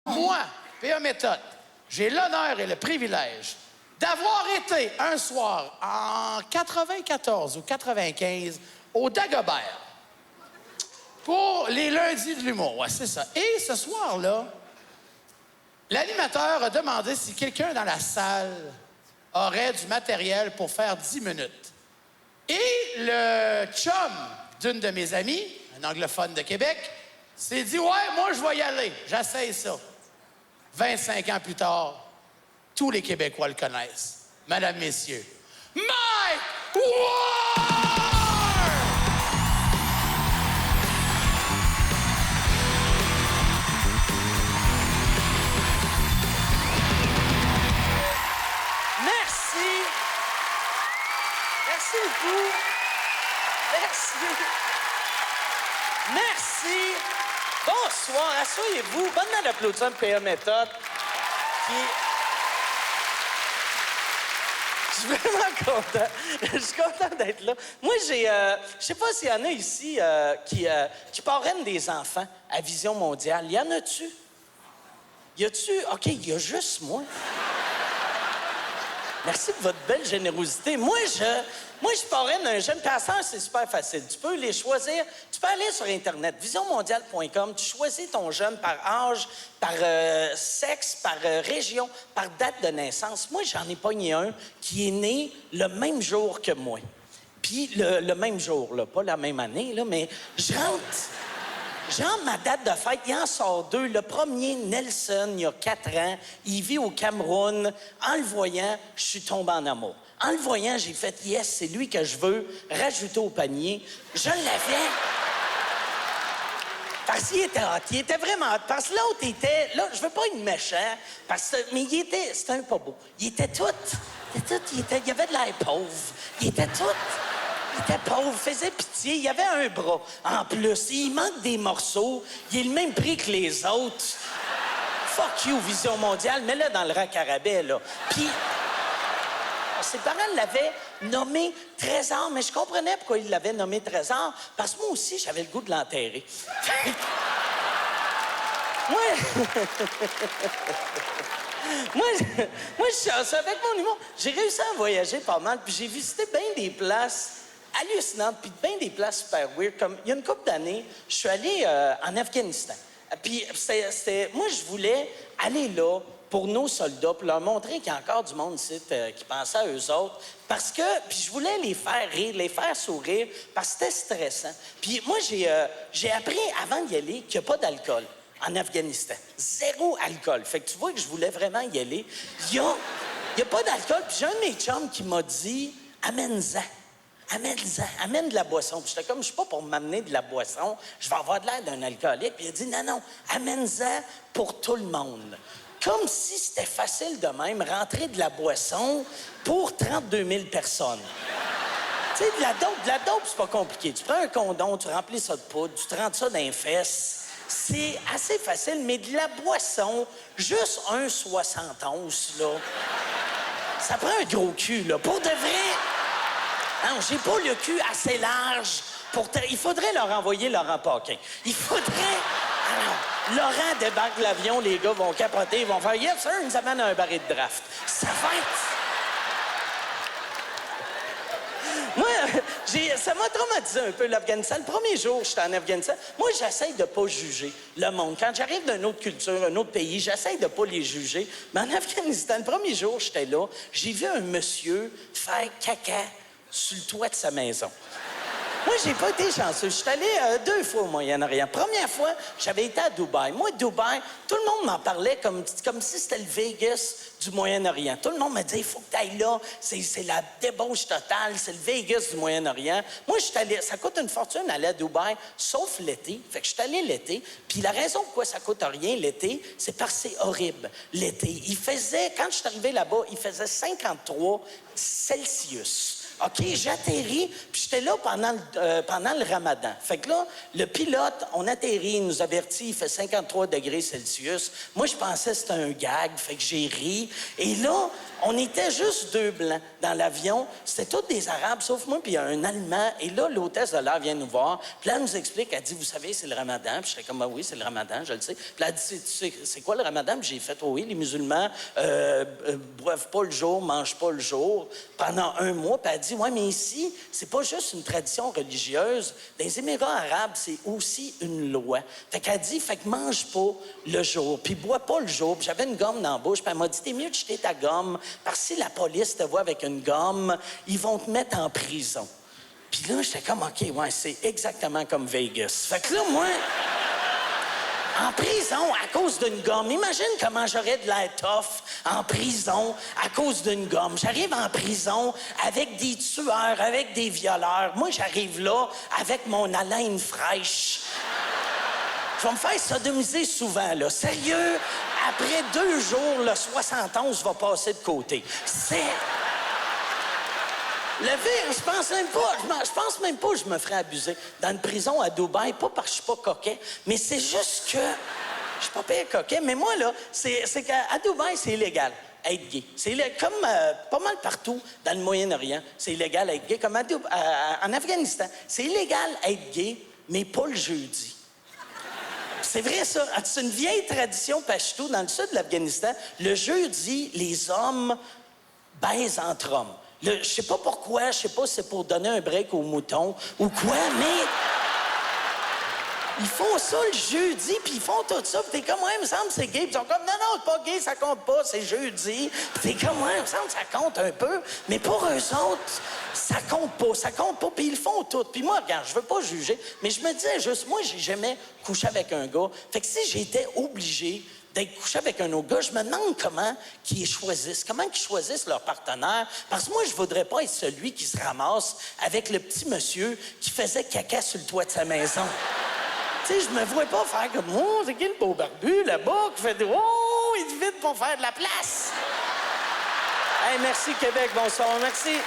Moi, P.A. Méthode, j'ai l'honneur et le privilège d'avoir été un soir en 94 ou 95 au Dagobert pour les lundis de l'humour. Ouais, c'est ça. Et ce soir-là, l'animateur a demandé si quelqu'un dans la salle aurait du matériel pour faire 10 minutes. Et le chum d'une de mes amies, un anglophone de Québec, s'est dit « Ouais, moi, je vais y aller. J'essaye ça. » 25 ans plus tard, tous les Québécois le connaissent. Mesdames, Messieurs, Mike Ward! Merci. Merci beaucoup. Merci. Merci. Bonsoir, asseyez-vous. Bonne main d'applaudissements de P.A. Méthode. Je suis vraiment content. Je suis content d'être là. Moi, je sais pas s'il y en a ici qui parrainent des enfants à Vision Mondiale. Y en a-tu? Y a-tu? OK, il y a juste moi. Merci de votre belle générosité. Moi, je parraine un jeune. Puis à ça, c'est super facile. Tu peux les choisir. Tu peux aller sur Internet, visionmondiale.com. Tu choisis ton jeune par âge, par sexe, par région, par date de naissance. Moi, j'en ai pogné un qui est né le même jour que moi. Puis le même jour, là, pas la même année, là, mais je rentre ma date de fête, il en sort deux. Le premier, Nelson, il y a 4 ans. Il vit au Cameroun. En le voyant, je suis tombé en amour. En le voyant, j'ai fait « Yes, c'est lui que je veux rajouter au panier. » Je l'avais. Parce qu'il était hot. Il était vraiment hot. Parce que l'autre était... Là, je veux pas être méchant, mais c'était un pas beau. Il était tout... Il avait de l'air pauvre. Il était tout... Il était pauvre, faisait pitié, il avait un bras. En plus, il manque des morceaux, il est le même prix que les autres. Fuck you, Vision Mondiale, mets-le dans le rack à rabais, là. Puis, ses parents l'avaient nommé Trésor, mais je comprenais pourquoi ils l'avaient nommé Trésor, parce que moi aussi, j'avais le goût de l'enterrer. Moi, je suis chanceux avec mon humour. J'ai réussi à voyager pas mal, puis j'ai visité bien des places hallucinantes, puis bien des places super weird. Comme il y a une couple d'années, je suis allé en Afghanistan. Puis moi, je voulais aller là pour nos soldats, pour leur montrer qu'il y a encore du monde ici qui pensait à eux autres. Parce que, puis je voulais les faire rire, les faire sourire, parce que c'était stressant. Puis moi, j'ai appris avant d'y aller qu'il n'y a pas d'alcool en Afghanistan. 0 alcool. Fait que tu vois que je voulais vraiment y aller. Il y a pas d'alcool. Puis j'ai un de mes chums qui m'a dit « Amène-en. Amène-en. Amène de la boisson. » Puis j'étais comme « Je suis pas pour m'amener de la boisson. Je vais avoir de l'air d'un alcoolique. » Puis il a dit « Non. Amène-en pour tout le monde. » Comme si c'était facile de même, rentrer de la boisson pour 32 000 personnes. Tu sais, de la dope, c'est pas compliqué. Tu prends un condom, tu remplis ça de poudre, tu te rentres ça dans les fesses. C'est assez facile, mais de la boisson, juste un 71, là, ça prend un gros cul, là. Pour de vrai, non, j'ai pas le cul assez large pour... Il faudrait leur envoyer Laurent Paquin. Il faudrait... Alors, Laurent débarque de l'avion, les gars vont capoter, ils vont faire « Yes, sir, ils nous amènent un baril de draft. » Ça va être... Moi, ça m'a traumatisé un peu, l'Afghanistan. Le premier jour que j'étais en Afghanistan, moi, j'essaye de pas juger le monde. Quand j'arrive d'une autre culture, un autre pays, j'essaye de pas les juger. Mais en Afghanistan, le premier jour que j'étais là, j'ai vu un monsieur faire caca sur le toit de sa maison. Moi, j'ai pas été chanceux. Je suis allé 2 fois au Moyen-Orient. Première fois, j'avais été à Dubaï. Moi, Dubaï, tout le monde m'en parlait comme si c'était le Vegas du Moyen-Orient. Tout le monde me disait, il faut que tu ailles là. C'est la débauche totale. C'est le Vegas du Moyen-Orient. Moi, je suis allé... Ça coûte une fortune aller à Dubaï, sauf l'été. Fait que je suis allé l'été. Puis la raison pourquoi ça coûte rien l'été, c'est parce que c'est horrible, l'été. Quand je suis arrivé là-bas, il faisait 53 Celsius. OK, j'atterris, puis j'étais là pendant le ramadan. Fait que là, le pilote, on atterrit, il nous avertit, il fait 53 degrés Celsius. Moi, je pensais que c'était un gag, fait que j'ai ri. Et là, on était juste 2 Blancs dans l'avion. C'était tous des Arabes, sauf moi, puis il y a un Allemand. Et là, l'hôtesse de l'air vient nous voir. Puis là, elle nous explique, elle dit, vous savez, c'est le ramadan. Puis j'étais comme, ah oui, c'est le ramadan, je le sais. Puis là, elle dit, c'est quoi le ramadan? Puis j'ai fait, oh oui, les musulmans boivent pas le jour, mangent pas le jour pendant 1 mois. Puis elle dit, ouais, mais ici, c'est pas juste une tradition religieuse. Dans les Émirats arabes, c'est aussi une loi. Fait qu'elle dit, fait que mange pas le jour, puis bois pas le jour. Puis j'avais une gomme dans la bouche, puis elle m'a dit, t'es mieux de jeter ta gomme, parce que si la police te voit avec une gomme, ils vont te mettre en prison. Puis là, j'étais comme, OK, ouais, c'est exactement comme Vegas. Fait que là, moi... En prison, à cause d'une gomme. Imagine comment j'aurais de l'air tough en prison à cause d'une gomme. J'arrive en prison avec des tueurs, avec des violeurs. Moi, j'arrive là avec mon haleine fraîche. Je vais me faire sodomiser souvent, là. Sérieux, après 2 jours, le 71 va passer de côté. C'est... Le pire, je pense même pas que je me ferais abuser dans une prison à Dubaï, pas parce que je suis pas coquet, mais c'est juste que je suis pas pire coquet, mais moi, là, c'est qu'à Dubaï, c'est illégal être gay. C'est comme pas mal partout dans le Moyen-Orient, c'est illégal être gay. Comme en Afghanistan, c'est illégal être gay, mais pas le jeudi. C'est vrai, ça. C'est une vieille tradition pachtou dans le sud de l'Afghanistan. Le jeudi, les hommes baisent entre hommes. Je sais pas pourquoi, je sais pas si c'est pour donner un break aux moutons ou quoi, mais ils font ça le jeudi, puis ils font tout ça, puis t'es comme, ouais, il me semble que c'est gay. Puis ils sont comme, non, c'est pas gay, ça compte pas, c'est jeudi. Puis t'es comme, ouais, il me semble que ça compte un peu, mais pour eux autres, ça compte pas, puis ils le font tout. Puis moi, regarde, je veux pas juger, mais je me disais juste, moi, j'ai jamais couché avec un gars. Fait que si j'étais obligé d'être couché avec un autre gars, je me demande comment ils choisissent leur partenaire. Parce que moi, je voudrais pas être celui qui se ramasse avec le petit monsieur qui faisait caca sur le toit de sa maison. Tu sais, je me vois pas faire comme, oh, c'est qui le beau barbu là-bas qui fait de, oh, il vite pour faire de la place. Hey, merci Québec, bonsoir, merci.